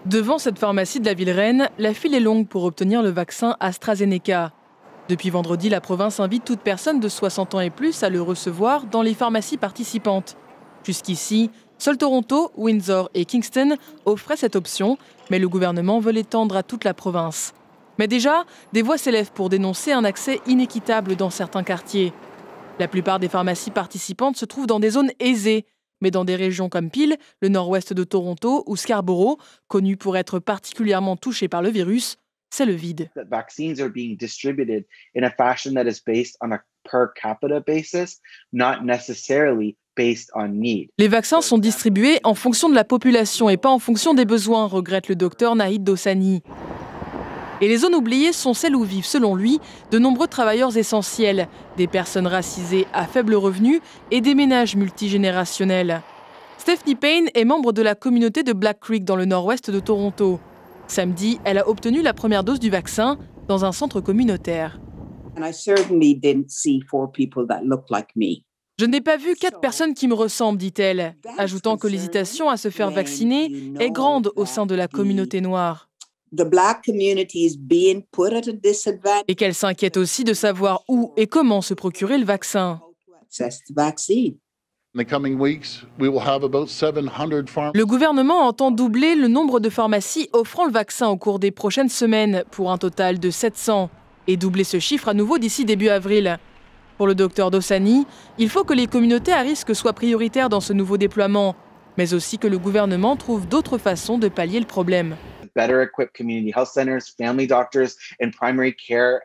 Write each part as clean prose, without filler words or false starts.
Devant cette pharmacie de la ville reine, la file est longue pour obtenir le vaccin AstraZeneca. Depuis vendredi, la province invite toute personne de 60 ans et plus à le recevoir dans les pharmacies participantes. Jusqu'ici, seuls Toronto, Windsor et Kingston offraient cette option, mais le gouvernement veut l'étendre à toute la province. Mais déjà, des voix s'élèvent pour dénoncer un accès inéquitable dans certains quartiers. La plupart des pharmacies participantes se trouvent dans des zones aisées, mais dans des régions comme Peel, le nord-ouest de Toronto ou Scarborough, connues pour être particulièrement touchées par le virus, c'est le vide. Vaccines are being distributed in a fashion that is based on a per capita basis, not necessarily based on need. Les vaccins sont distribués en fonction de la population et pas en fonction des besoins, regrette le docteur Nahid Dossani. Et les zones oubliées sont celles où vivent, selon lui, de nombreux travailleurs essentiels, des personnes racisées à faible revenu et des ménages multigénérationnels. Stephanie Payne est membre de la communauté de Black Creek dans le nord-ouest de Toronto. Samedi, elle a obtenu la première dose du vaccin dans un centre communautaire. Je n'ai pas vu 4 personnes qui me ressemblent, dit-elle, ajoutant que l'hésitation à se faire vacciner est grande au sein de la communauté noire. Et qu'elle s'inquiète aussi de savoir où et comment se procurer le vaccin. Le gouvernement entend doubler le nombre de pharmacies offrant le vaccin au cours des prochaines semaines pour un total de 700 et doubler ce chiffre à nouveau d'ici début avril. Pour le docteur Dossani, il faut que les communautés à risque soient prioritaires dans ce nouveau déploiement, mais aussi que le gouvernement trouve d'autres façons de pallier le problème. Better equipped community health centers, family doctors, and primary care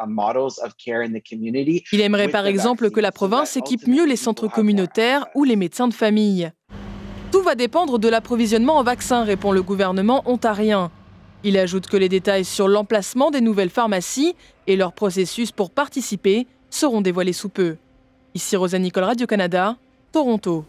models of care in the community. Il aimerait par exemple que la province équipe mieux les centres communautaires ou les médecins de famille. Tout va dépendre de l'approvisionnement en vaccins, répond le gouvernement ontarien. Il ajoute que les détails sur l'emplacement des nouvelles pharmacies et leur processus pour participer seront dévoilés sous peu. Ici Rosa Nicole, Radio-Canada, Toronto.